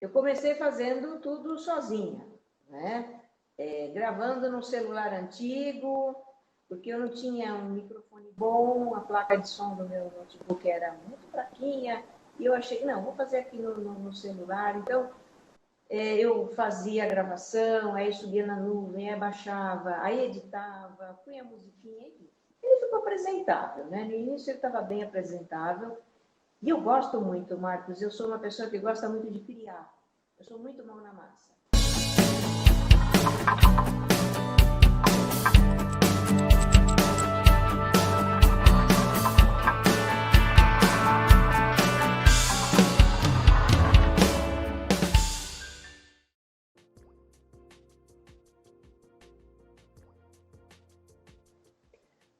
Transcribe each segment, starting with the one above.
Eu comecei fazendo tudo sozinha, né? Gravando no celular antigo, porque eu não tinha um microfone bom, a placa de som do meu notebook era muito fraquinha, e eu achei, não, vou fazer aqui no celular. Então, eu fazia a gravação, aí subia na nuvem, aí baixava, aí editava, punha a musiquinha, enfim. Ele ficou apresentável, né? No início ele estava bem apresentável, e eu gosto muito, Marcos, eu sou uma pessoa que gosta muito de criar. Eu sou muito mão na massa.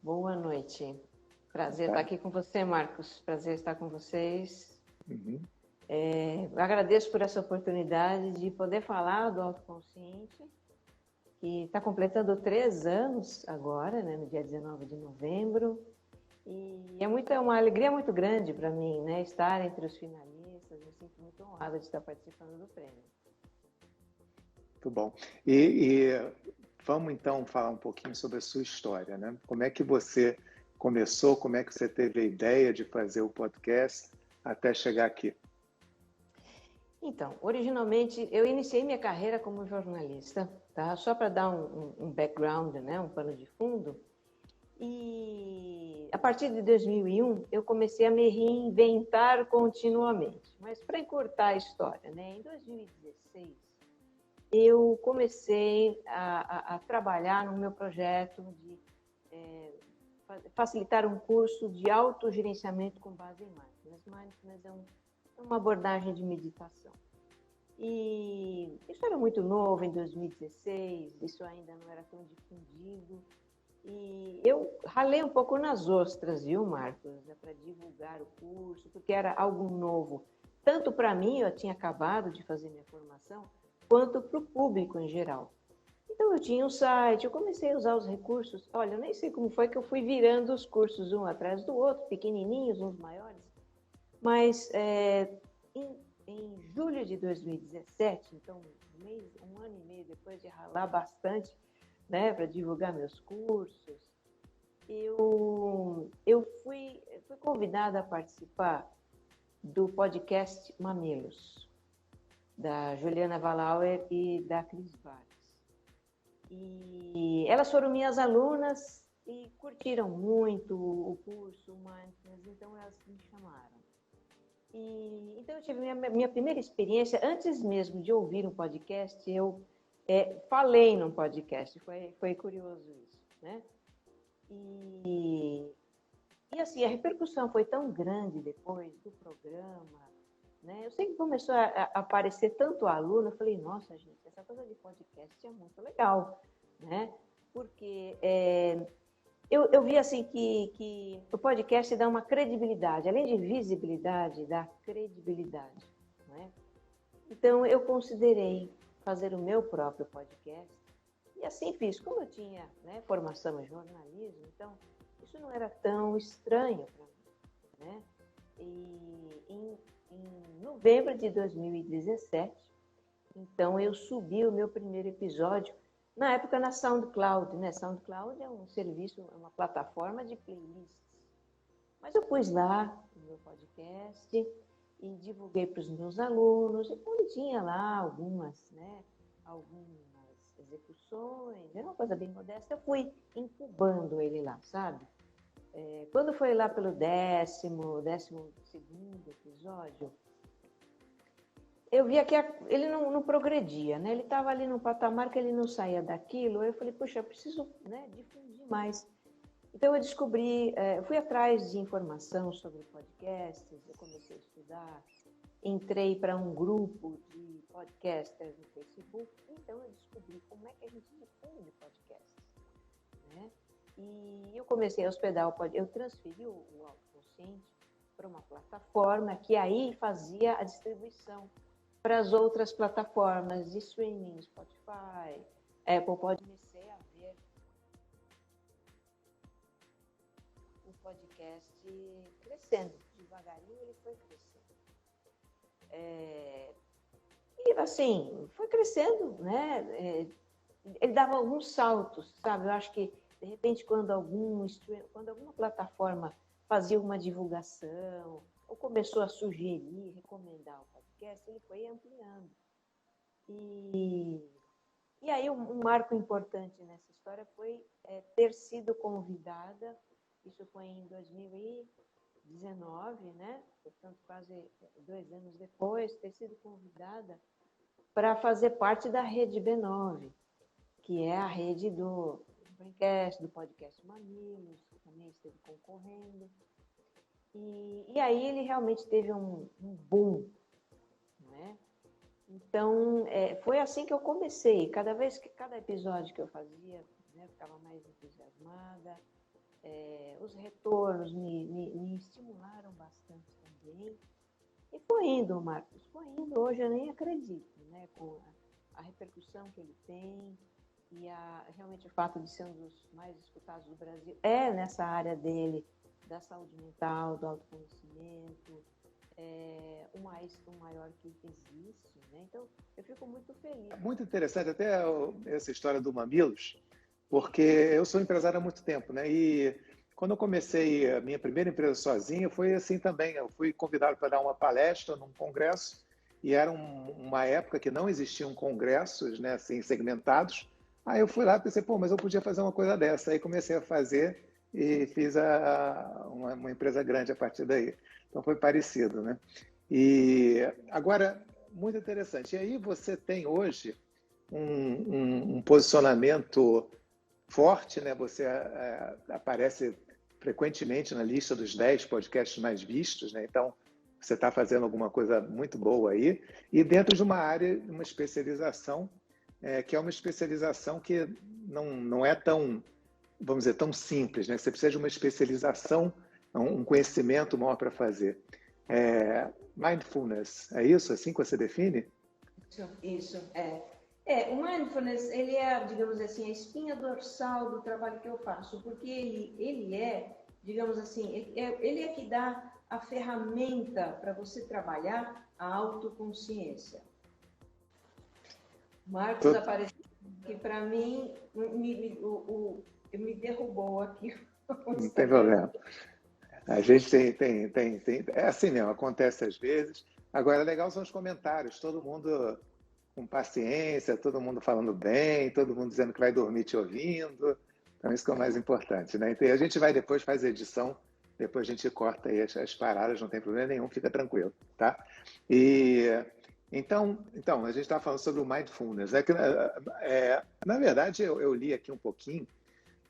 Boa noite. Prazer estar aqui com você, Marcos. Prazer estar com vocês. Uhum. Agradeço por essa oportunidade de poder falar do autoconsciente, que está completando 3 anos agora, né, no dia 19 de novembro. E é uma alegria muito grande para mim, né, estar entre os finalistas. Me sinto muito honrada de estar participando do prêmio. Muito bom. E vamos então falar um pouquinho sobre a sua história, né? Como é que você começou, como é que você teve a ideia de fazer o podcast até chegar aqui? Então, originalmente, eu iniciei minha carreira como jornalista, tá? Só para dar um background, né? Um pano de fundo. E a partir de 2001, eu comecei a me reinventar continuamente. Mas para encurtar a história, né? Em 2016, eu comecei a trabalhar no meu projeto de facilitar um curso de autogerenciamento com base em mindfulness. Mindfulness é uma abordagem de meditação. E isso era muito novo em 2016, isso ainda não era tão difundido. E eu ralei um pouco nas ostras, viu, Marcos, para divulgar o curso, porque era algo novo. Tanto para mim, eu tinha acabado de fazer minha formação, quanto para o público em geral. Então, eu tinha um site, eu comecei a usar os recursos. Olha, eu nem sei como foi que eu fui virando os cursos um atrás do outro, pequenininhos, uns maiores. Mas em julho de 2017, então um ano e meio depois de ralar bastante, né, para divulgar meus cursos, eu fui convidada a participar do podcast Mamilos, da Juliana Valauer e da Cris Vargas. E elas foram minhas alunas e curtiram muito o curso, Mindfulness, então elas me chamaram. Então eu tive minha primeira experiência, antes mesmo de ouvir um podcast, eu falei num podcast, foi curioso isso, né? E assim, a repercussão foi tão grande depois do programa, né? Eu sei que começou a aparecer tanto aluno, eu falei, nossa, gente, essa coisa de podcast é muito legal, né? Porque eu vi assim que o podcast dá uma credibilidade, além de visibilidade, dá credibilidade, né? Então eu considerei fazer o meu próprio podcast e assim fiz. Como eu tinha, né, formação em jornalismo, então isso não era tão estranho para mim, né? E em novembro de 2017, então eu subi o meu primeiro episódio, na época na SoundCloud, né? SoundCloud é um serviço, é uma plataforma de playlists. Mas eu pus lá o meu podcast e divulguei para os meus alunos, e quando tinha lá algumas execuções, era uma coisa bem modesta, eu fui incubando ele lá, sabe? Quando foi lá pelo 12º episódio, eu via que ele não progredia, né? Ele estava ali num patamar que ele não saía daquilo. Eu falei, puxa, eu preciso, né, difundir mais. Então eu descobri, eu fui atrás de informação sobre podcasts, eu comecei a estudar, entrei para um grupo de podcasters no Facebook, então eu descobri como é que a gente difunde podcasts, né? E eu comecei a hospedar o podcast, eu transferi o autoconsciente para uma plataforma que aí fazia a distribuição para as outras plataformas de streaming, Spotify, Apple Podcast. Comecei a ver o podcast crescendo, devagarinho ele foi crescendo. assim, foi crescendo, né? Ele dava alguns saltos, sabe? Eu acho que, de repente, quando alguma plataforma fazia uma divulgação, ou começou a sugerir, recomendar o podcast, ele foi ampliando. E aí, um marco importante nessa história foi ter sido convidada, isso foi em 2019, né? Portanto, quase 2 anos depois, ter sido convidada para fazer parte da rede B9, que é a rede do Braincast, do podcast Mamilos, que também esteve concorrendo. E aí ele realmente teve um boom, né? Então, foi assim que eu comecei. Cada episódio que eu fazia, né, eu ficava mais entusiasmada. Os retornos me estimularam bastante também. E foi indo, Marcos, foi indo. Hoje eu nem acredito, né, com a repercussão que ele tem e realmente o fato de ser um dos mais escutados do Brasil nessa área dele, da saúde mental, do autoconhecimento, o maior que existe, né? Então, eu fico muito feliz. Muito interessante até essa história do Mamilos, porque eu sou empresário há muito tempo, né? E quando eu comecei a minha primeira empresa sozinho, foi assim também. Eu fui convidado para dar uma palestra num congresso e era uma época que não existiam congressos, né, assim, segmentados. Aí eu fui lá e pensei, pô, mas eu podia fazer uma coisa dessa. Aí comecei a fazer e fiz uma empresa grande a partir daí. Então foi parecido, né? E agora, muito interessante. E aí você tem hoje um posicionamento forte, né? Você aparece frequentemente na lista dos 10 podcasts mais vistos, né? Então, você está fazendo alguma coisa muito boa aí. E dentro de uma área, uma especialização, que é uma especialização que não é tão, vamos dizer, tão simples, né? Você precisa de uma especialização, um conhecimento maior para fazer. Mindfulness, é isso? Assim que você define? Isso. O mindfulness, ele é, digamos assim, a espinha dorsal do trabalho que eu faço, porque ele é, digamos assim, ele é que dá a ferramenta para você trabalhar a autoconsciência. Marcos apareceu aqui para mim, me derrubou aqui. Não tem problema. A gente tem. É assim mesmo, acontece às vezes. Agora, legal são os comentários, todo mundo com paciência, todo mundo falando bem, todo mundo dizendo que vai dormir te ouvindo. Então, isso que é o mais importante, né? Então, a gente vai depois fazer edição, depois a gente corta aí as paradas, não tem problema nenhum, fica tranquilo, tá? E então a gente está falando sobre o mindfulness. Na verdade, eu li aqui um pouquinho.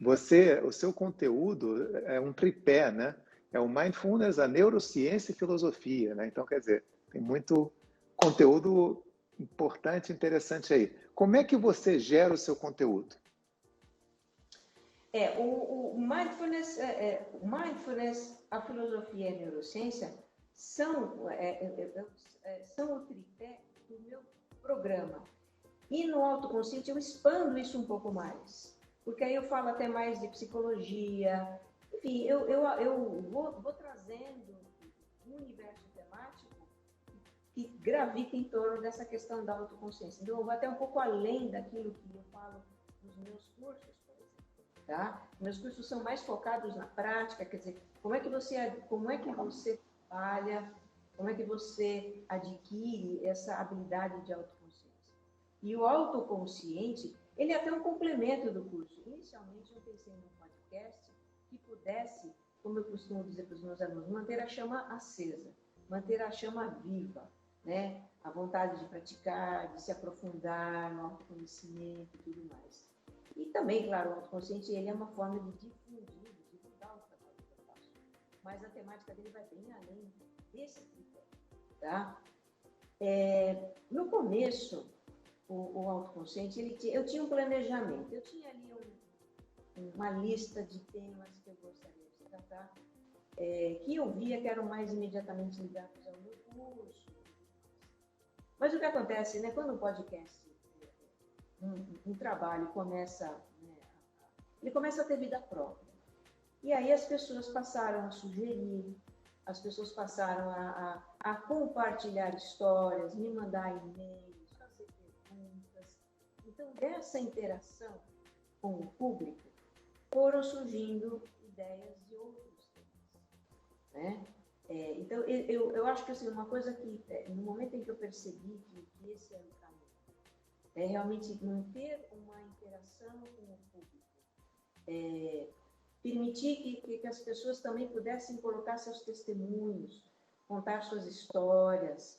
O seu conteúdo é um tripé, né? É o mindfulness, a neurociência e filosofia, né? Então, quer dizer, tem muito conteúdo importante, interessante aí. Como é que você gera o seu conteúdo? O mindfulness, a filosofia e a neurociência são o tripé do meu programa. E no autoconsciente eu expando isso um pouco mais, porque aí eu falo até mais de psicologia. Enfim, eu vou trazendo um universo temático que gravita em torno dessa questão da autoconsciência. Então, eu vou até um pouco além daquilo que eu falo nos meus cursos, por exemplo. Tá? Meus cursos são mais focados na prática, quer dizer, como é que você trabalha, como é que você adquire essa habilidade de autoconsciência. E o autoconsciente, ele é até um complemento do curso. Inicialmente, eu pensei num podcast que pudesse, como eu costumo dizer para os meus alunos, manter a chama acesa, manter a chama viva, né? A vontade de praticar, de se aprofundar no autoconhecimento e tudo mais. E também, claro, o autoconsciente ele é uma forma de difundir, de divulgar o trabalho que eu faço. Mas a temática dele vai bem além desse critério, tá? No começo, o autoconsciente, eu tinha um planejamento, eu tinha ali uma lista de temas que eu gostaria de tratar, que eu via que eram mais imediatamente ligados ao meu curso. Mas o que acontece, né, quando um podcast, um trabalho começa, né, ele começa a ter vida própria. E aí as pessoas passaram a sugerir, as pessoas passaram a compartilhar histórias, me mandar e-mails, perguntas. Então, dessa interação com o público, foram surgindo ideias de outros temas, né? Então, eu acho que assim, uma coisa que, no momento em que eu percebi que esse era o caminho, é realmente manter uma interação com o público, permitir que as pessoas também pudessem colocar seus testemunhos, contar suas histórias.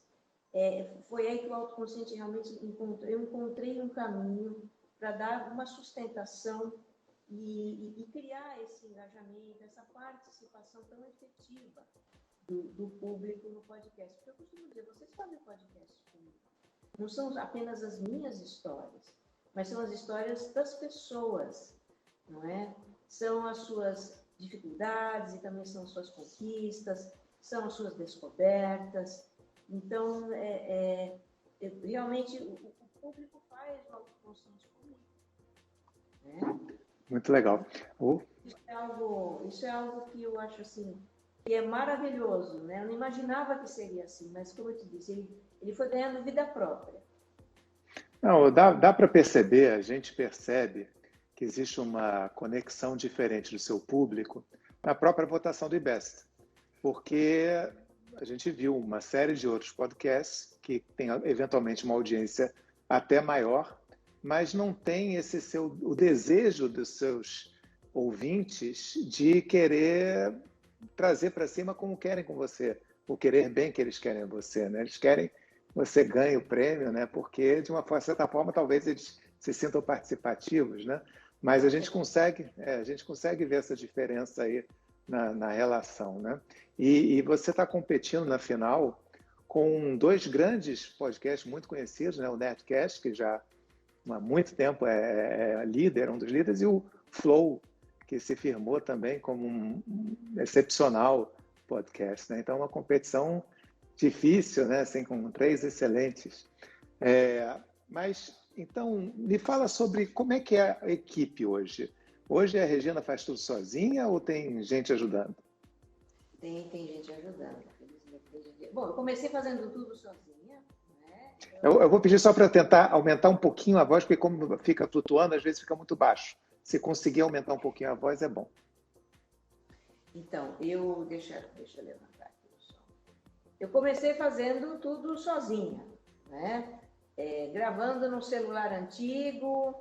Foi aí que o autoconsciente realmente eu encontrei um caminho para dar uma sustentação e criar esse engajamento, essa participação tão efetiva do público no podcast. Porque eu costumo dizer, vocês fazem podcast comigo. Não são apenas as minhas histórias, mas são as histórias das pessoas, não é? São as suas dificuldades e também são as suas conquistas, são as suas descobertas. Então, realmente, o público faz o autoconsciente comigo, né? Muito legal. Isso é algo que eu acho assim, que é maravilhoso, né? Eu não imaginava que seria assim, mas como eu te disse, ele foi ganhando vida própria. Não, dá para perceber, a gente percebe que existe uma conexão diferente do seu público na própria votação do IBEST, porque a gente viu uma série de outros podcasts que tem eventualmente uma audiência até maior, mas não tem o desejo dos seus ouvintes de querer trazer para cima como querem com você, o querer bem que eles querem você, né? Eles querem que você ganhe o prêmio, né? Porque de uma certa forma talvez eles se sintam participativos, né? Mas a gente consegue ver essa diferença aí na relação, né? E você está competindo na final com dois grandes podcasts muito conhecidos, né? O Nerdcast, que já há muito tempo é líder, um dos líderes, e o Flow, que se firmou também como um excepcional podcast, né? Então, uma competição difícil, né? Assim, com três excelentes. Mas, então, me fala sobre como é que é a equipe hoje. Hoje a Regina faz tudo sozinha ou tem gente ajudando? Tem gente ajudando. Bom, eu comecei fazendo tudo sozinha, né? Eu vou pedir só para tentar aumentar um pouquinho a voz, porque como fica flutuando, às vezes fica muito baixo. Se conseguir aumentar um pouquinho a voz, é bom. Então, deixa eu levantar aqui o som. Eu comecei fazendo tudo sozinha, né? Gravando no celular antigo,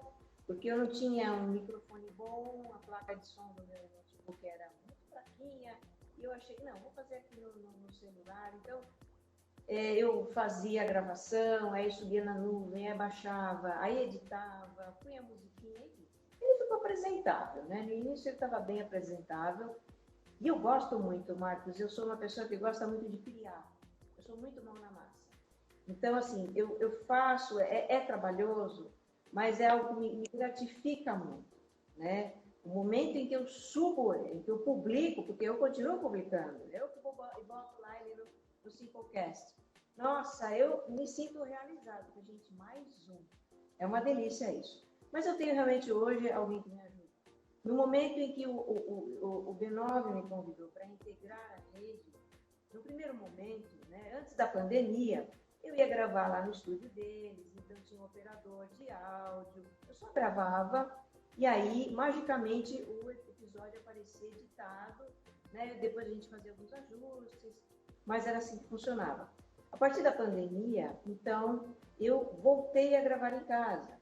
porque eu não tinha um microfone bom, a placa de som do meu notebook era muito fraquinha, e eu achei, não, vou fazer aqui no celular. Então, eu fazia a gravação, aí subia na nuvem, aí baixava, aí editava, punha a musiquinha, enfim. Ele ficou apresentável, né? No início ele estava bem apresentável. E eu gosto muito, Marcos, eu sou uma pessoa que gosta muito de criar. Eu sou muito mão na massa. Então, assim, eu faço, trabalhoso, mas é algo que me gratifica muito, né? O momento em que eu subo, em que eu publico, porque eu continuo publicando, eu que boto lá no Simplecast. Nossa, eu me sinto realizado, porque, gente, mais um. É uma delícia isso. Mas eu tenho realmente hoje alguém que me ajuda. No momento em que o B9 me convidou para integrar a rede, no primeiro momento, né, antes da pandemia, eu ia gravar lá no estúdio deles, então tinha um operador de áudio, eu só gravava e aí, magicamente, o episódio aparecia editado, né, depois a gente fazia alguns ajustes, mas era assim que funcionava. A partir da pandemia, então, eu voltei a gravar em casa,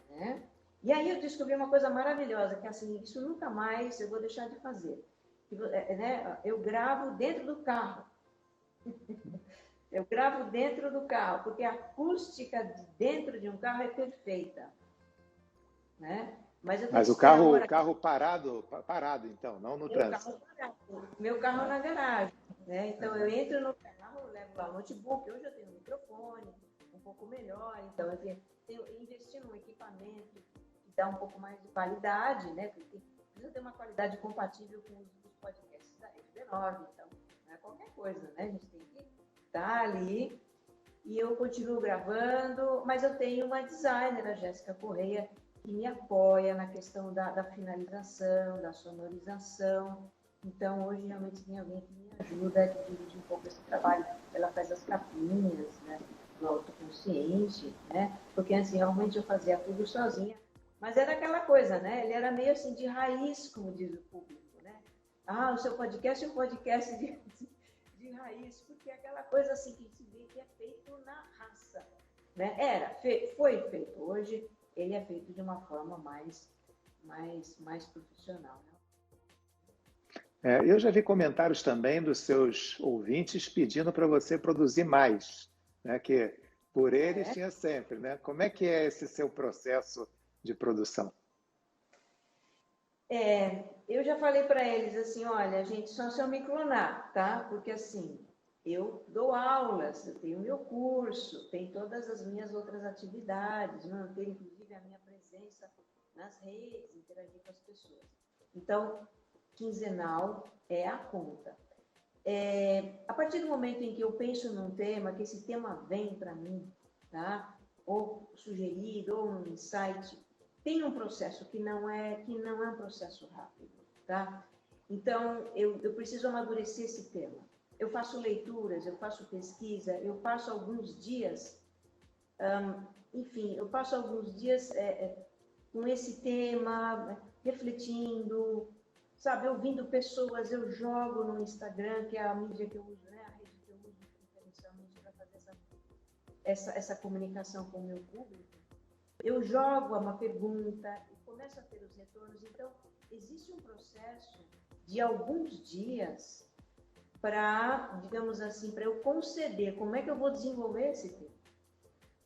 né? E aí eu descobri uma coisa maravilhosa, que assim, isso nunca mais eu vou deixar de fazer. Né? Eu gravo dentro do carro. Eu gravo dentro do carro, porque a acústica de dentro de um carro é perfeita. Né? Mas o carro parado, então, não no trânsito. Meu carro na garagem. Né? Então eu entro no carro, levo lá o notebook, hoje eu tenho um microfone um pouco melhor, então eu investi num equipamento dá um pouco mais de qualidade, né? Porque precisa ter uma qualidade compatível com os podcasts da FB9, então não é qualquer coisa, né? A gente tem que estar ali e eu continuo gravando, mas eu tenho uma designer, a Jéssica Correia, que me apoia na questão da finalização, da sonorização. Então, hoje realmente tem alguém que me ajuda a dirigir um pouco esse trabalho. Ela faz as capinhas, né? do autoconsciente, né? Porque assim, realmente eu fazia tudo sozinha, mas era aquela coisa, né? Ele era meio assim de raiz, como diz o público, né? Ah, o seu podcast é um podcast de raiz, porque é aquela coisa assim que se vê que é feito na raça, né? Foi feito. Hoje ele é feito de uma forma mais profissional, né? Eu já vi comentários também dos seus ouvintes pedindo para você produzir mais, né? Que por eles tinha sempre, né? Como é que é esse seu processo de produção? Eu já falei para eles assim, olha, gente, só se eu me clonar, tá? Porque assim, eu dou aulas, eu tenho meu curso, tem todas as minhas outras atividades, manter inclusive a minha presença nas redes, interagir com as pessoas. Então, quinzenal é a conta. A partir do momento em que eu penso num tema, que esse tema vem para mim, tá? Ou sugerido, ou um insight, tem um processo que não é um processo rápido, tá? Então, eu preciso amadurecer esse tema. Eu faço leituras, eu faço pesquisa, eu passo alguns dias, enfim, eu passo alguns dias com esse tema, refletindo, sabe, ouvindo pessoas, eu jogo no Instagram, que é a mídia que eu uso, né? A rede que eu uso preferencialmente para fazer essa comunicação com o meu público. Eu jogo uma pergunta e começo a ter os retornos. Então, existe um processo de alguns dias para, digamos assim, para eu conceber como é que eu vou desenvolver esse tema.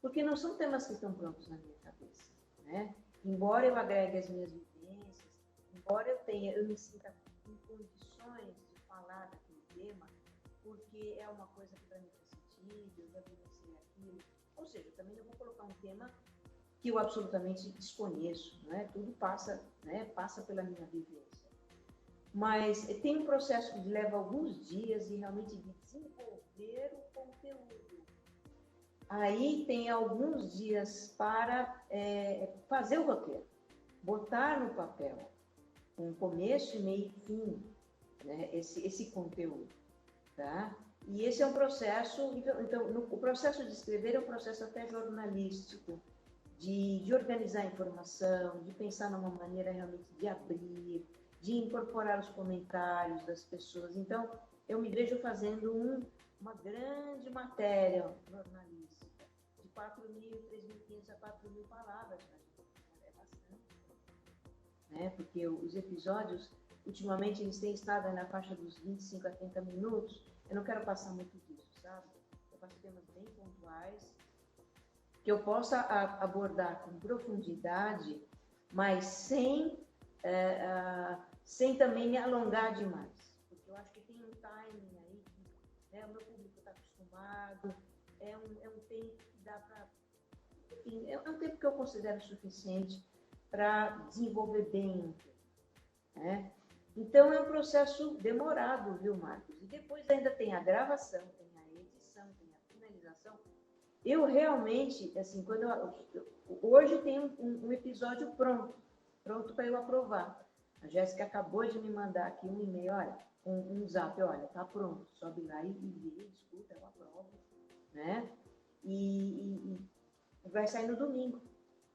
Porque não são temas que estão prontos na minha cabeça, né? Embora eu agregue as minhas vivências, embora eu me sinta em condições de falar daquele tema, porque é uma coisa que para mim faz sentido, eu já vivenciei aquilo. Ou seja, eu também não vou colocar um tema que eu absolutamente desconheço, né? Tudo passa, né? Passa pela minha vivência. Mas tem um processo que leva alguns dias e realmente de desenvolver o conteúdo. Aí tem alguns dias para fazer o roteiro, botar no papel, um começo, meio e fim, né? Esse conteúdo, tá? E esse é um processo, o processo de escrever é um processo até jornalístico, de organizar a informação, de pensar numa maneira realmente de abrir, de incorporar os comentários das pessoas. Então, eu me vejo fazendo uma grande matéria jornalística, de 4.000, 3.500 a 4.000 palavras, é bastante, né? Porque os episódios, ultimamente, eles têm estado na faixa dos 25 a 30 minutos. Eu não quero passar muito disso, sabe? Eu faço temas bem pontuais, que eu possa abordar com profundidade, mas sem também me alongar demais. Porque eu acho que tem um timing aí, que, né, o meu público está acostumado, é um tempo que dá para... Enfim, é um tempo que eu considero suficiente para desenvolver bem, né? Então, é um processo demorado, viu, Marcos? E depois ainda tem a gravação, tem a edição, tem a finalização. Eu realmente, assim, hoje tem um episódio pronto para eu aprovar. A Jéssica acabou de me mandar aqui um e-mail, olha, um zap, olha, tá pronto, sobe lá e vê, escuta, eu aprovo, né? E vai sair no domingo.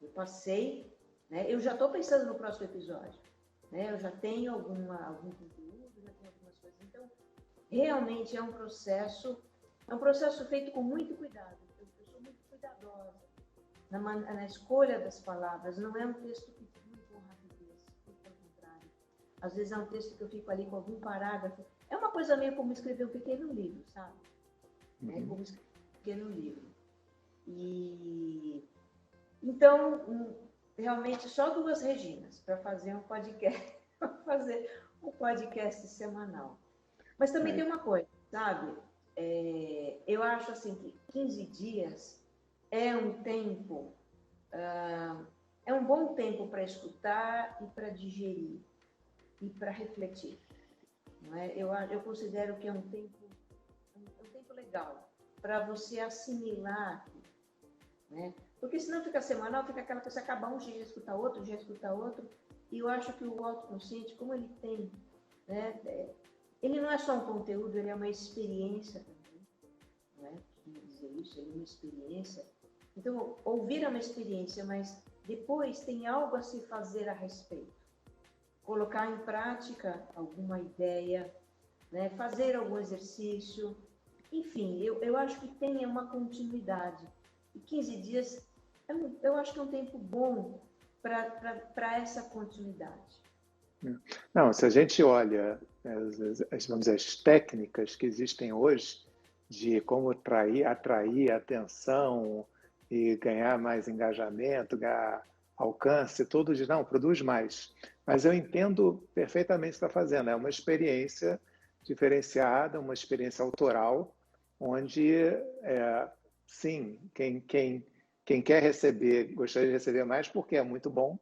Eu passei, né? Eu já estou pensando no próximo episódio, né? Eu já tenho algum conteúdo, já tenho algumas coisas. Então, realmente é um processo feito com muito cuidado. Eu sou muito cuidadosa na escolha das palavras. Não é um texto que flui com rapidez, pelo contrário. Às vezes é um texto que eu fico ali com algum parágrafo. É uma coisa meio como escrever um pequeno livro, sabe? É como escrever um pequeno livro. E então, realmente, só 2 Reginas para fazer um podcast, semanal. Mas também tem uma coisa, sabe? Eu acho assim que 15 dias é um tempo, é um bom tempo para escutar e para digerir e para refletir. Não é? Eu considero que é um tempo legal para você assimilar, né? Porque senão fica semanal, fica aquela coisa, acaba um dia escuta outro, e eu acho que o autoconsciente, como ele tem, né? Ele não é só um conteúdo, ele é uma experiência também, né? fazer isso, é uma experiência. Então, ouvir é uma experiência, mas depois tem algo a se fazer a respeito. Colocar em prática alguma ideia, né? Fazer algum exercício. Enfim, eu acho que tem uma continuidade. E 15 dias, eu acho que é um tempo bom para essa continuidade. Não, se a gente olha, vamos dizer, as técnicas que existem hoje de como atrair atenção e ganhar mais engajamento, ganhar alcance, tudo de não, produz mais. Mas eu entendo perfeitamente o que você está fazendo. É uma experiência diferenciada, uma experiência autoral, onde, sim, quem quer receber, gostaria de receber mais porque é muito bom,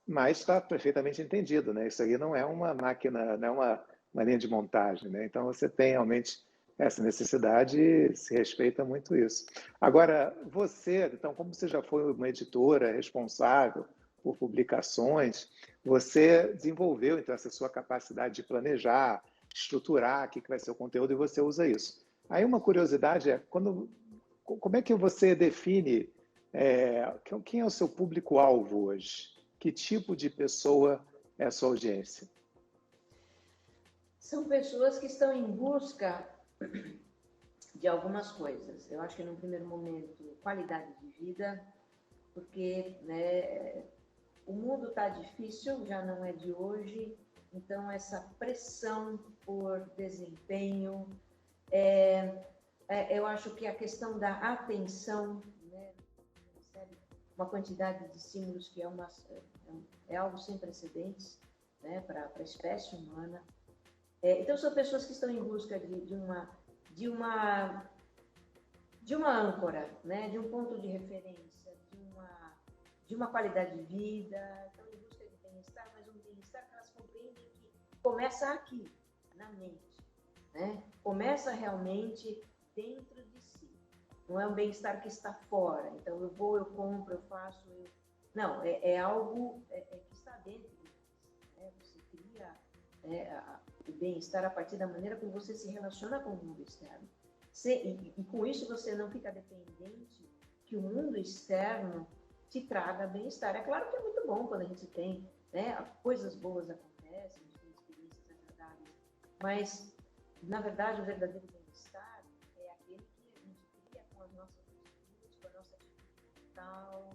mas está perfeitamente entendido, né? Isso aí não é uma máquina, não é uma linha de montagem, né? Então você tem realmente essa necessidade e se respeita muito isso. Agora, você, então, como você já foi uma editora responsável por publicações, você desenvolveu então essa sua capacidade de planejar, estruturar o que vai ser o conteúdo e você usa isso. Aí uma curiosidade é como é que você define quem é o seu público-alvo hoje? Que tipo de pessoa é a sua audiência? São pessoas que estão em busca de algumas coisas. Eu acho que, num primeiro momento, qualidade de vida, porque, né, o mundo está difícil, já não é de hoje, então essa pressão por desempenho, eu acho que a questão da atenção, né, recebe uma quantidade de estímulos que é algo sem precedentes, né, para a espécie humana. Então são pessoas que estão em busca de uma âncora, né, de um ponto de referência, de uma qualidade de vida, estão em busca de bem-estar, mas um bem-estar que elas compreendem que começa aqui, na mente, né? Começa realmente dentro de si. Não é um bem-estar que está fora. Então eu vou, eu compro, eu faço, não, é algo que está dentro de você, né? Você cria o bem-estar a partir da maneira como você se relaciona com o mundo externo. E com isso você não fica dependente que o mundo externo te traga bem-estar. É claro que é muito bom quando a gente tem, né, coisas boas acontecem, a gente tem experiências agradáveis, mas, na verdade, o verdadeiro bem-estar é aquele que a gente cria com as nossas atitudes, com a nossa atitude mental,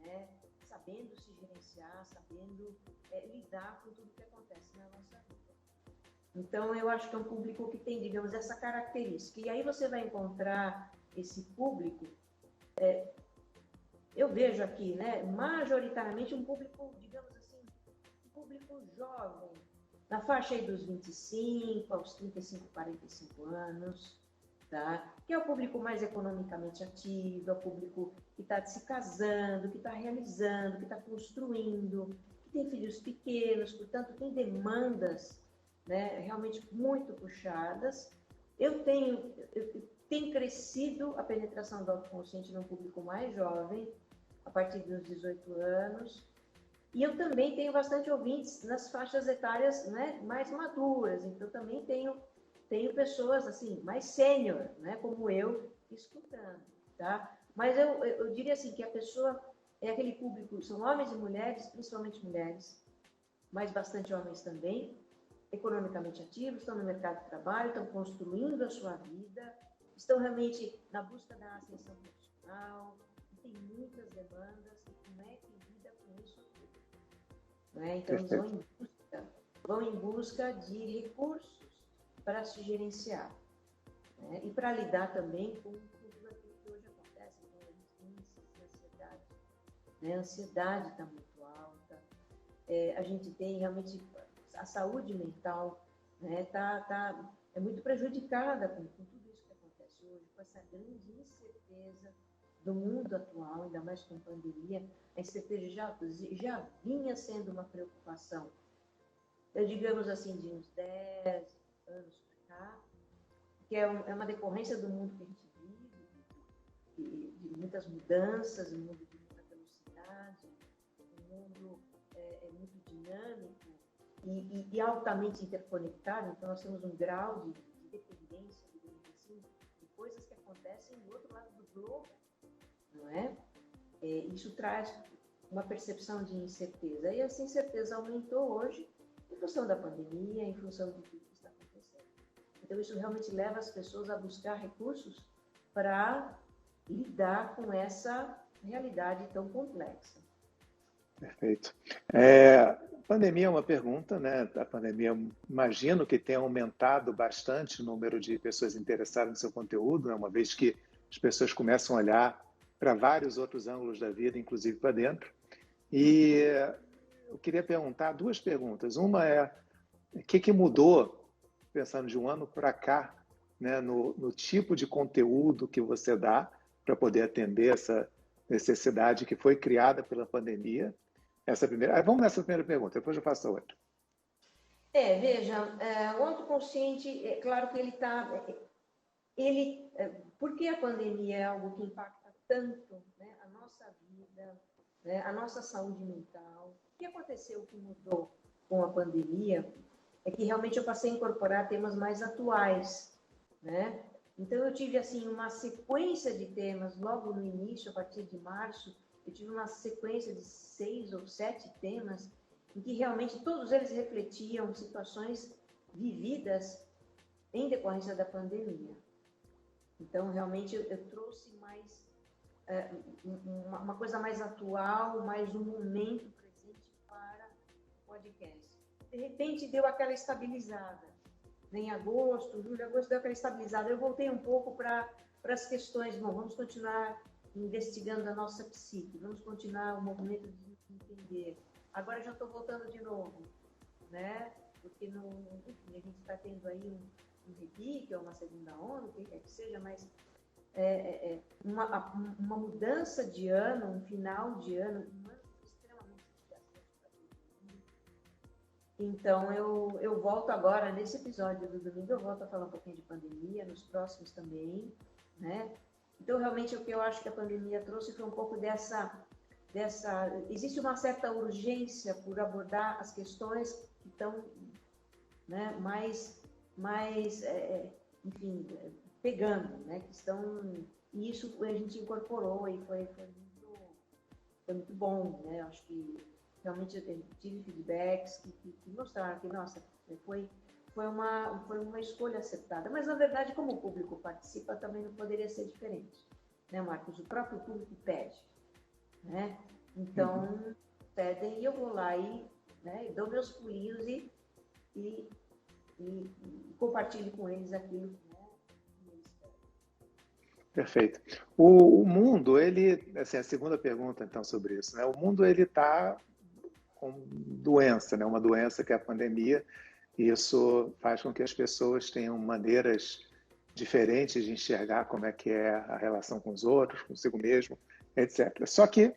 né, sabendo se gerenciar, sabendo lidar com tudo que acontece na nossa vida. Então, eu acho que é um público que tem, digamos, essa característica. E aí você vai encontrar esse público, eu vejo aqui, né, majoritariamente um público, digamos assim, um público jovem, na faixa aí dos 25 aos 35, 45 anos, tá? Que é o público mais economicamente ativo, é o público que está se casando, que está realizando, que está construindo, que tem filhos pequenos, portanto, tem demandas, né, realmente muito puxadas. Tem crescido a penetração do autoconsciente no público mais jovem, a partir dos 18 anos, e eu também tenho bastante ouvintes nas faixas etárias, né, mais maduras, então também tenho pessoas assim, mais sênior, né, como eu, escutando, tá? Mas eu diria assim, que a pessoa é aquele público, são homens e mulheres, principalmente mulheres, mas bastante homens também, economicamente ativos, estão no mercado de trabalho, estão construindo a sua vida, estão realmente na busca da ascensão profissional, e tem muitas demandas, e como é que lida com isso tudo? Né? Então, eles vão em busca de recursos para se gerenciar, né? E para lidar também com tudo aquilo que hoje acontece, com os índices de ansiedade. Né? A ansiedade está muito alta, a gente tem realmente a saúde mental, né, é muito prejudicada com tudo isso que acontece hoje, com essa grande incerteza do mundo atual, ainda mais com a pandemia. A incerteza já vinha sendo uma preocupação, digamos assim, de uns 10 anos para cá, que é uma decorrência do mundo que a gente vive, de muitas mudanças, um mundo de muita velocidade, um mundo muito dinâmico, e altamente interconectado. Então nós temos um grau de dependência, digamos assim, de coisas que acontecem do outro lado do globo, não é? Isso traz uma percepção de incerteza. E essa incerteza aumentou hoje em função da pandemia, em função de tudo que está acontecendo. Então, isso realmente leva as pessoas a buscar recursos para lidar com essa realidade tão complexa. Perfeito. Pandemia é uma pergunta, né? A pandemia, imagino que tenha aumentado bastante o número de pessoas interessadas no seu conteúdo, né? Uma vez que as pessoas começam a olhar para vários outros ângulos da vida, inclusive para dentro. E eu queria perguntar duas perguntas. Uma é, o que mudou, pensando de um ano para cá, né, no tipo de conteúdo que você dá para poder atender essa necessidade que foi criada pela pandemia? Essa é a primeira. Vamos nessa primeira pergunta, depois eu faço a outra. Veja, o autoconsciente, é claro que ele está... porque a pandemia é algo que impacta tanto, né, a nossa vida, né, a nossa saúde mental. O que aconteceu, que mudou com a pandemia, é que realmente eu passei a incorporar temas mais atuais, né? Então, eu tive, assim, uma sequência de temas logo no início, a partir de março, eu tive uma sequência de 6 ou 7 temas em que realmente todos eles refletiam situações vividas em decorrência da pandemia. Então, realmente, eu trouxe mais uma coisa mais atual, mais um momento presente para o podcast. De repente, deu aquela estabilizada. Em agosto, julho, agosto, deu aquela estabilizada. Eu voltei um pouco para as questões, bom, vamos continuar investigando a nossa psique, vamos continuar o movimento de entender. Agora já estou voltando de novo, né? Porque enfim, a gente está tendo aí um repique, ou uma segunda onda, o que quer que seja, mas uma mudança de ano, um final de ano, um ano extremamente desgastante para todo mundo. Então, eu volto agora, nesse episódio do domingo, eu volto a falar um pouquinho de pandemia, nos próximos também, né? Então, realmente, o que eu acho que a pandemia trouxe foi um pouco existe uma certa urgência por abordar as questões que estão, né, enfim, pegando, né, que estão... E isso a gente incorporou e foi muito bom, né? Acho que realmente eu tive feedbacks que mostraram que, nossa, foi uma escolha acertada. Mas, na verdade, como o público participa, também não poderia ser diferente, né, Marcos? O próprio público pede, né? Então, pedem e eu vou lá né, dou meus pulinhos e compartilho com eles aquilo, né, que eles querem. Perfeito. O mundo, ele, assim, a segunda pergunta, então, sobre isso, né? O mundo, ele está com doença, né? Uma doença que é a pandemia, e isso faz com que as pessoas tenham maneiras diferentes de enxergar como é que é a relação com os outros, consigo mesmo, etc. Só que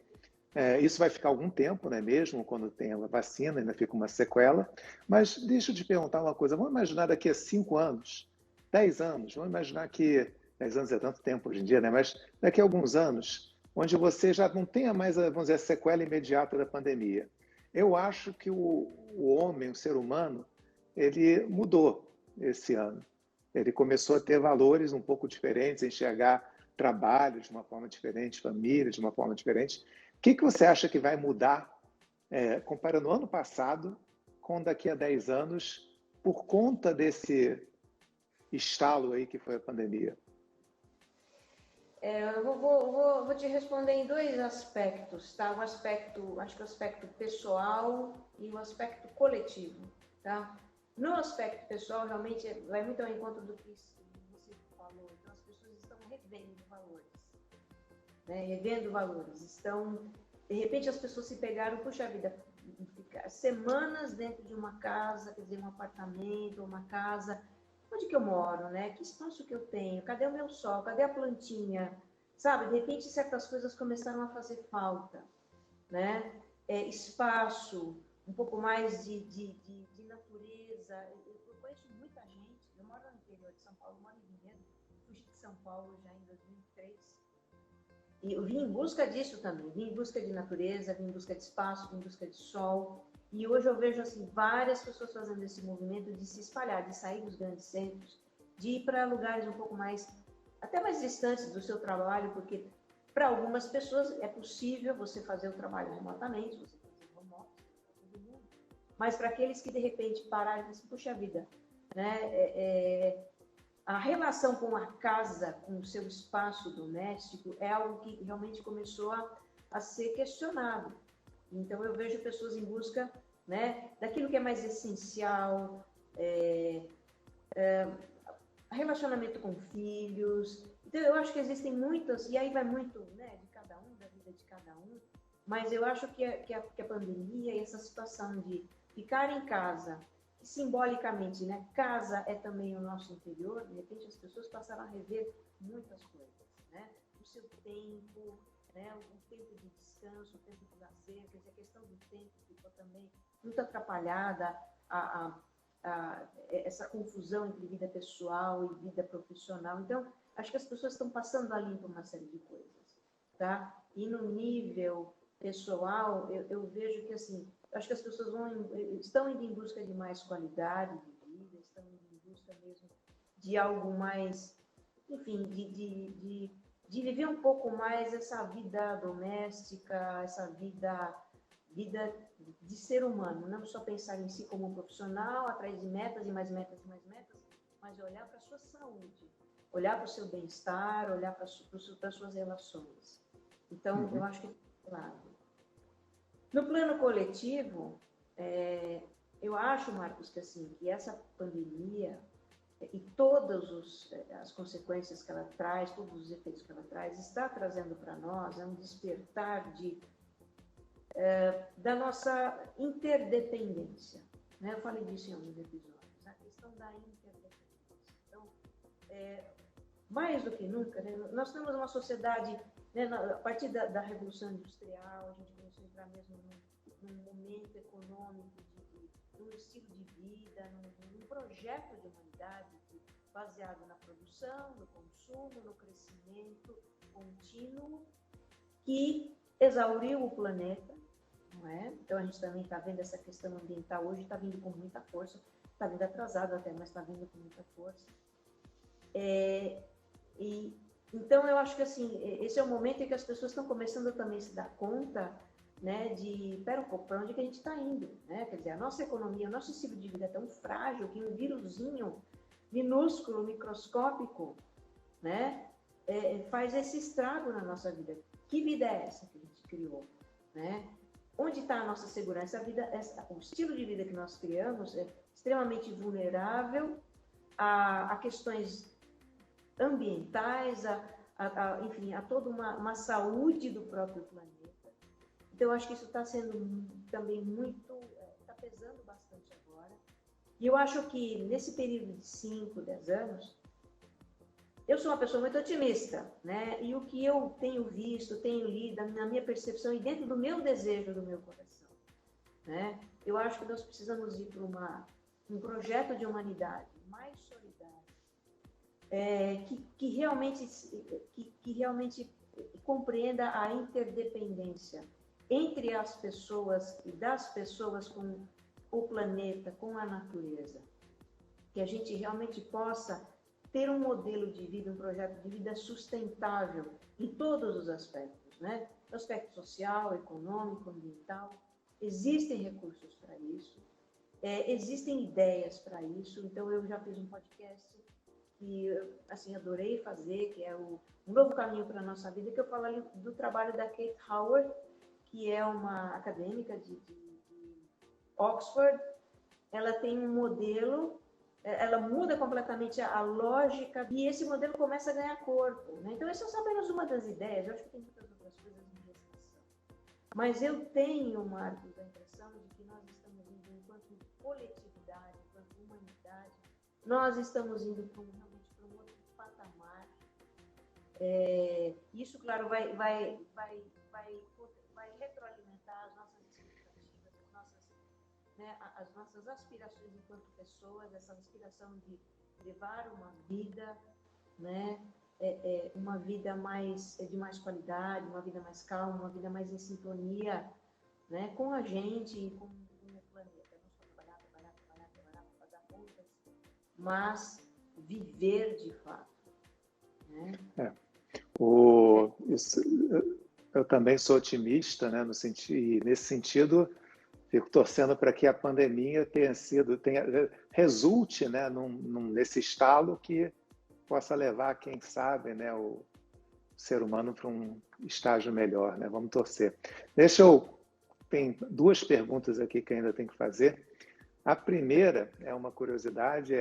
isso vai ficar algum tempo, né? Mesmo quando tem a vacina, ainda fica uma sequela. Mas deixa eu te perguntar uma coisa. Vamos imaginar daqui a 5 anos, 10 anos, vamos imaginar que 10 anos é tanto tempo hoje em dia, né? Mas daqui a alguns anos, onde você já não tenha mais, vamos dizer, a sequela imediata da pandemia. Eu acho que o homem, o ser humano, ele mudou esse ano. Ele começou a ter valores um pouco diferentes, a enxergar trabalho de uma forma diferente, família de uma forma diferente. O que você acha que vai mudar, comparando o ano passado com daqui a 10 anos, por conta desse estalo aí que foi a pandemia? Eu vou te responder em 2 aspectos, tá? Acho que o aspecto pessoal e o aspecto coletivo, tá? No aspecto pessoal, realmente, vai muito ao encontro do que você falou. Então, as pessoas estão revendo valores, né? Revendo valores. De repente, as pessoas se pegaram, puxa vida, ficar semanas dentro de uma casa, quer dizer, um apartamento, uma casa... Onde que eu moro, né? Que espaço que eu tenho? Cadê o meu sol? Cadê a plantinha? Sabe, de repente certas coisas começaram a fazer falta, né? Espaço, um pouco mais de natureza. Eu conheço muita gente, eu moro no interior de São Paulo, moro em Vinhedo, fugi de São Paulo já em 2003. E eu vim em busca disso também, vim em busca de natureza, vim em busca de espaço, vim em busca de sol. E hoje eu vejo assim, várias pessoas fazendo esse movimento de se espalhar, de sair dos grandes centros, de ir para lugares um pouco mais até mais distantes do seu trabalho, porque para algumas pessoas é possível você fazer o trabalho remotamente, você fazer home office, todo mundo, mas para aqueles que de repente pararam e dizem, puxa vida, né, a relação com a casa, com o seu espaço doméstico, é algo que realmente começou a ser questionado. Então, eu vejo pessoas em busca, né, daquilo que é mais essencial, relacionamento com filhos. Então, eu acho que existem muitas, e aí vai muito, né, de cada um, da vida de cada um, mas eu acho que a pandemia e essa situação de ficar em casa, simbolicamente, né, casa é também o nosso interior, de repente as pessoas passaram a rever muitas coisas, né, o seu tempo, né, o tempo de descanso, o tempo de lazer, quer dizer, a questão do tempo ficou também muito atrapalhada, essa confusão entre vida pessoal e vida profissional. Então, acho que as pessoas estão passando a limpo uma série de coisas, tá? E no nível pessoal, eu vejo que, assim, acho que as pessoas estão indo em busca de mais qualidade de vida, estão indo em busca mesmo de algo mais, enfim, de viver um pouco mais essa vida doméstica, essa vida de ser humano, não só pensar em si como um profissional, atrás de metas e mais metas e mais metas, mas olhar para a sua saúde, olhar para o seu bem-estar, olhar para as suas relações. Então, eu acho que, claro. No plano coletivo, eu acho, Marcos, que, assim, que essa pandemia e todas as consequências que ela traz, todos os efeitos que ela traz, está trazendo para nós um despertar da nossa interdependência. Né? Eu falei disso em alguns episódios, a questão da interdependência. Então, mais do que nunca, né, nós temos uma sociedade, né, a partir da Revolução Industrial, a gente começou a entrar mesmo num momento econômico, num estilo de vida, num projeto de humanidade baseado na produção, no consumo, no crescimento contínuo, que exauriu o planeta, não é? Então, a gente também está vendo essa questão ambiental hoje, está vindo com muita força, está vindo atrasado até, mas está vindo com muita força. Então, eu acho que, assim, esse é o momento em que as pessoas estão começando também a se dar conta, né, espera um pouco, para onde que a gente está indo, né? Quer dizer, a nossa economia, o nosso estilo de vida é tão frágil que um vírusinho minúsculo, microscópico, né, faz esse estrago na nossa vida. Que vida é essa que a gente criou, né? Onde está a nossa segurança? O estilo de vida que nós criamos é extremamente vulnerável a questões ambientais, enfim, a toda uma saúde do próprio planeta. Então, eu acho que isso está sendo também muito, está pesando bastante agora. E eu acho que nesse período de 5, 10 anos, eu sou uma pessoa muito otimista, né? E o que eu tenho visto, tenho lido, na minha percepção e dentro do meu desejo, do meu coração, né? Eu acho que nós precisamos ir para um projeto de humanidade mais solidário, que realmente compreenda a interdependência entre as pessoas e das pessoas com o planeta, com a natureza. Que a gente realmente possa ter um modelo de vida, um projeto de vida sustentável em todos os aspectos, né? No aspecto social, econômico, ambiental. Existem recursos para isso, existem ideias para isso. Então, eu já fiz um podcast que, assim, adorei fazer, que é Um Novo Caminho para a Nossa Vida, que eu falo ali do trabalho da Kate Howard, que é uma acadêmica de Oxford. Ela tem um modelo, ela muda completamente a lógica, e esse modelo começa a ganhar corpo, né? Então, essa é só apenas uma das ideias, eu acho que tem muitas outras coisas em gestação. Mas eu tenho, Marcos, a impressão de que nós estamos indo, enquanto coletividade, enquanto humanidade, nós estamos indo realmente para um outro patamar. Isso, claro, vai retroalimentar as nossas expectativas, as nossas aspirações enquanto pessoas, essa aspiração de levar uma vida, né, uma vida de mais qualidade, uma vida mais calma, uma vida mais em sintonia, né, com a gente e com o planeta. Não só trabalhar para pagar contas, mas viver de fato, né? Eu também sou otimista, né, e nesse sentido, fico torcendo para que a pandemia resulte, né, nesse estalo que possa levar, quem sabe, né, o ser humano para um estágio melhor, né? Vamos torcer. Tem duas perguntas aqui que ainda tenho que fazer. A primeira é uma curiosidade,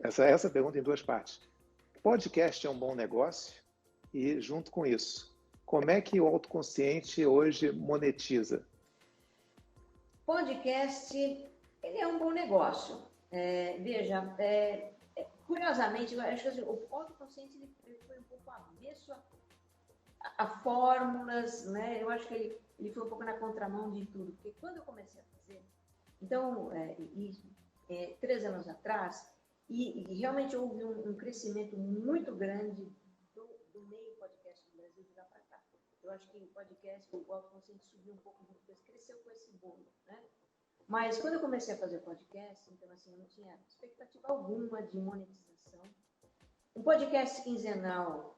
essa pergunta em duas partes. Podcast é um bom negócio? E, junto com isso, como é que o autoconsciente hoje monetiza? Podcast, ele é um bom negócio. Veja, curiosamente, eu acho que assim, o autoconsciente ele foi um pouco avesso a fórmulas, né? Eu acho que ele foi um pouco na contramão de tudo, porque quando eu comecei a fazer, então, 3 anos atrás, e realmente houve um crescimento muito grande do meio podcast do Brasil de lá para cá. Eu acho que o podcast, o autoconsciente subiu um pouco, depois cresceu com esse bolo, né? Mas quando eu comecei a fazer podcast, então assim, eu não tinha expectativa alguma de monetização. Um podcast quinzenal,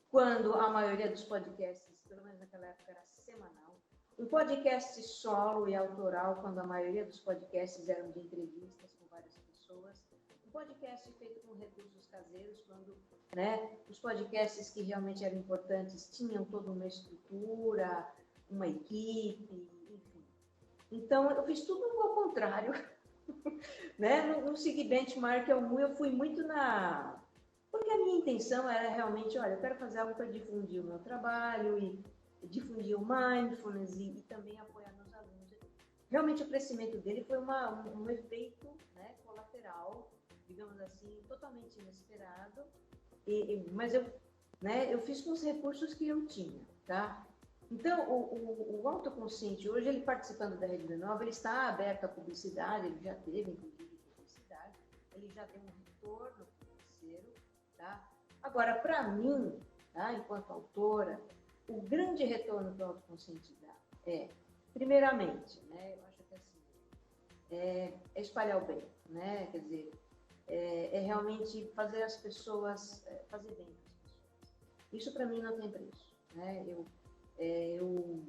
quando a maioria dos podcasts, pelo menos naquela época, era semanal. Um podcast solo e autoral, quando a maioria dos podcasts eram de entrevistas com várias pessoas. Um podcast feito com recursos caseiros, quando, né, os podcasts que realmente eram importantes tinham toda uma estrutura, uma equipe, enfim. Então, eu fiz tudo ao contrário. Né? Não segui benchmark algum, eu fui muito na... Porque a minha intenção era realmente, olha, eu quero fazer algo para difundir o meu trabalho e difundir o mindfulness e também apoiar meus alunos. Realmente o crescimento dele foi um efeito, né, colateral, digamos assim, totalmente inesperado, mas eu fiz com os recursos que eu tinha, tá? Então, o autoconsciente, hoje, ele participando da Rede B9, ele está aberto à publicidade, ele já teve, inclusive, publicidade, ele já tem um retorno financeiro, tá? Agora, para mim, tá, enquanto autora, o grande retorno que o autoconsciente dá primeiramente, né, eu acho que assim, é espalhar o bem, né? Quer dizer, realmente fazer as pessoas, fazer bem para as pessoas. Isso, para mim, não tem preço, né? Eu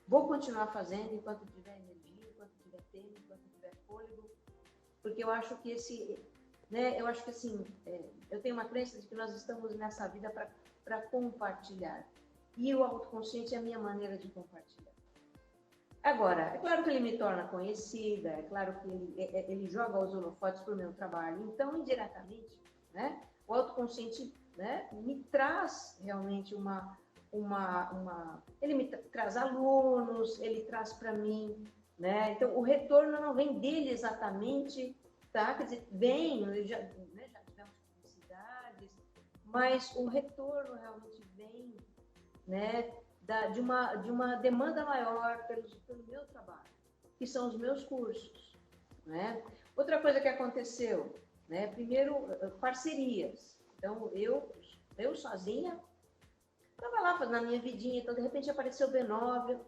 vou continuar fazendo enquanto tiver energia, enquanto tiver tempo, enquanto tiver fôlego, porque eu acho que eu acho que assim, eu tenho uma crença de que nós estamos nessa vida para compartilhar. E o autoconsciente é a minha maneira de compartilhar. Agora, é claro que ele me torna conhecida, é claro que ele joga os holofotes para o meu trabalho. Então, indiretamente, né, o autoconsciente, né, me traz realmente ele me traz alunos, ele traz para mim, né? Então, o retorno não vem dele exatamente, tá? Quer dizer, já tivemos publicidades, mas o retorno realmente vem, né, de uma demanda maior pelo meu trabalho, que são os meus cursos, né? Outra coisa que aconteceu, né? Primeiro, parcerias. Então, eu sozinha estava lá na minha vidinha, então de repente apareceu o B9,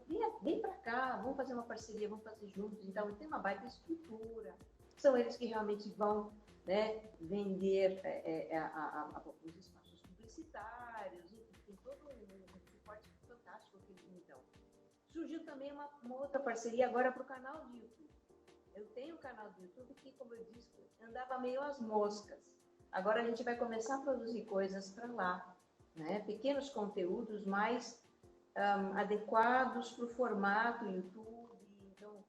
vem para cá, vamos fazer uma parceria, vamos fazer juntos. Então tem uma baita estrutura, são eles que realmente vão, né, vender os espaços publicitários, enfim, tem todo um suporte fantástico que eles me dão. Surgiu também uma outra parceria agora para o canal do YouTube. Eu tenho um canal do YouTube que, como eu disse, andava meio às moscas. Agora a gente vai começar a produzir coisas para lá. Né, pequenos conteúdos mais adequados para o formato YouTube. Então,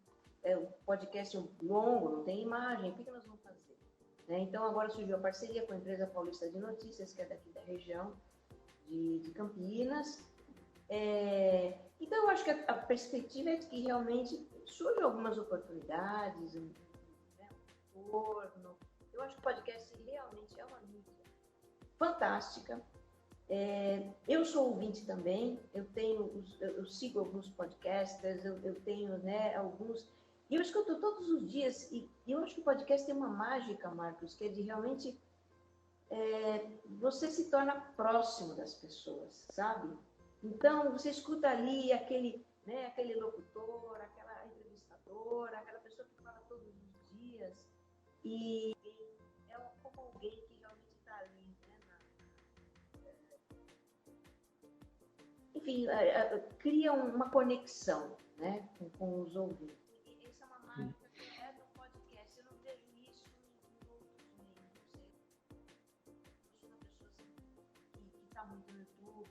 o podcast longo, não tem imagem, o que nós vamos fazer? Né? Então, agora surgiu a parceria com a empresa Paulista de Notícias, que é daqui da região de Campinas. Então, eu acho que a perspectiva é de que realmente surjam algumas oportunidades, um retorno. Eu acho que o podcast realmente é uma mídia fantástica. Eu sou ouvinte também, eu sigo alguns podcasters, eu tenho, né, alguns, e eu escuto todos os dias, e eu acho que o podcast tem uma mágica, Marcos, que é de realmente você se torna próximo das pessoas, sabe? Então, você escuta ali aquele locutor, aquela entrevistadora, aquela pessoa que fala todos os dias, e é como alguém que realmente enfim, cria uma conexão, né, com os ouvintes. E essa é uma mágica que é do podcast. Eu não vejo isso em outros meios. Eu sou uma pessoa assim, que está muito no YouTube,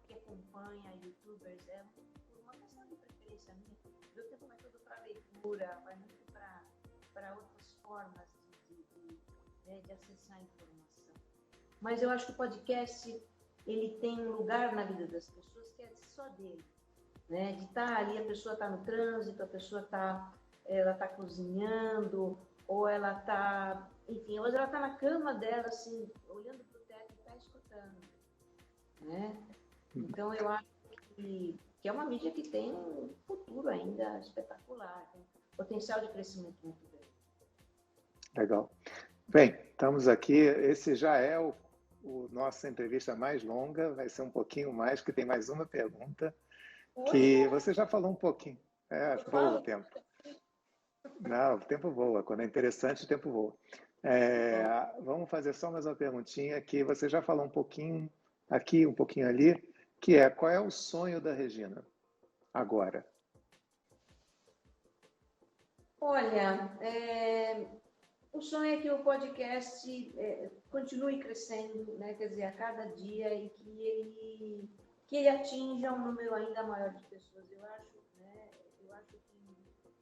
que acompanha youtubers, por uma questão de preferência minha. Meu tempo vai todo para leitura, vai muito para outras formas de acessar a informação. Mas eu acho que o podcast, ele tem um lugar na vida das pessoas que é só dele, né? De estar ali, a pessoa está no trânsito, a pessoa ela tá cozinhando, ou ela está, enfim, ou ela está na cama dela, assim, olhando para o teto e está escutando, né? Então eu acho que é uma mídia que tem um futuro ainda espetacular, tem um potencial de crescimento muito grande. Legal. Bem, estamos aqui, esse já é o nossa entrevista mais longa, vai ser um pouquinho mais, que tem mais uma pergunta, que você já falou um pouquinho. Voa o tempo. Não, o tempo voa. Quando é interessante, o tempo voa. Vamos fazer só mais uma perguntinha, que você já falou um pouquinho aqui, um pouquinho ali, que é, qual é o sonho da Regina agora? Olha, o sonho é que o podcast continue crescendo, né? Quer dizer, a cada dia, e que ele atinja um número ainda maior de pessoas. Eu acho que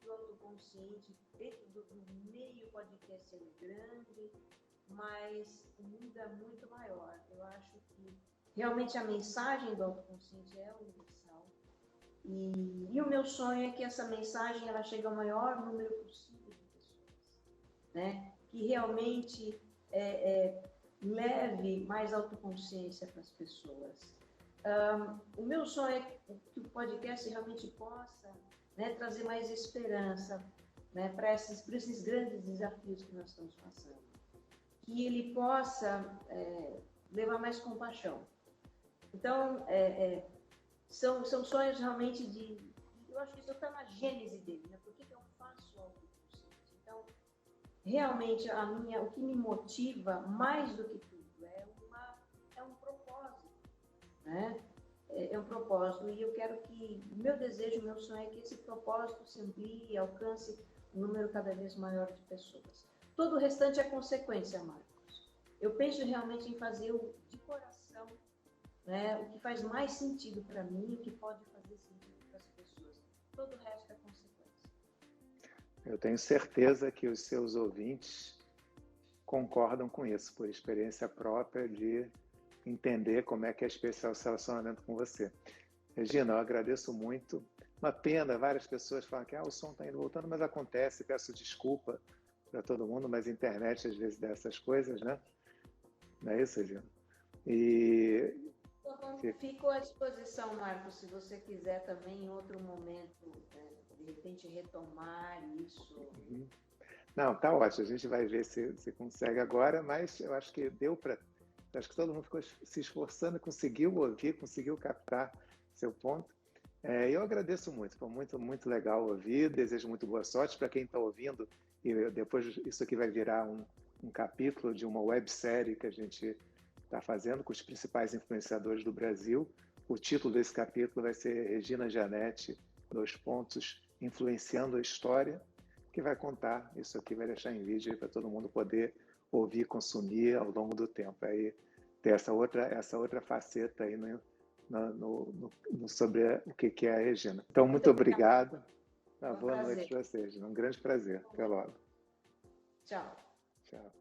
o autoconsciente, dentro do meio podcast, é grande, mas o mundo é muito maior. Eu acho que realmente a mensagem do autoconsciente é universal. E o meu sonho é que essa mensagem ela chegue ao maior número possível de pessoas, né? Que realmente leve mais autoconsciência para as pessoas. O meu sonho é que o podcast realmente possa, né, trazer mais esperança, né, para esses grandes desafios que nós estamos passando. Que ele possa levar mais compaixão. Então, são sonhos realmente eu acho que isso está na gênese dele, né? Por que eu faço autoconsciente? Então, realmente, o que me motiva, mais do que tudo, é um propósito, né? É um propósito, e eu quero que, meu desejo, meu sonho é que esse propósito se amplie e alcance um número cada vez maior de pessoas. Todo o restante é consequência, Marcos. Eu penso realmente em fazer de coração, né, o que faz mais sentido para mim, o que pode fazer sentido para as pessoas. Todo o resto é consequência. Eu tenho certeza que os seus ouvintes concordam com isso, por experiência própria de entender como é que é especial esse relacionamento com você. Regina, eu agradeço muito. Uma pena, várias pessoas falam que o som está indo voltando, mas acontece, peço desculpa para todo mundo, mas a internet às vezes dá essas coisas, né? Não é isso, Regina? Fico à disposição, Marcos, se você quiser também em outro momento, de repente retomar isso. Uhum. Não, tá ótimo, a gente vai ver se consegue agora, mas eu acho que deu para... Acho que todo mundo ficou se esforçando, conseguiu ouvir, conseguiu captar seu ponto. Eu agradeço muito, foi muito, muito legal ouvir, desejo muito boa sorte para quem está ouvindo, e depois isso aqui vai virar um capítulo de uma websérie que a gente está fazendo com os principais influenciadores do Brasil. O título desse capítulo vai ser Regina Gianetti, influenciando a história, que vai contar, isso aqui vai deixar em vídeo para todo mundo poder ouvir, consumir ao longo do tempo. Aí ter essa outra faceta aí sobre o que é a Regina. Então, muito obrigado. Boa noite para vocês. Um grande prazer. Até logo. Tchau. Tchau.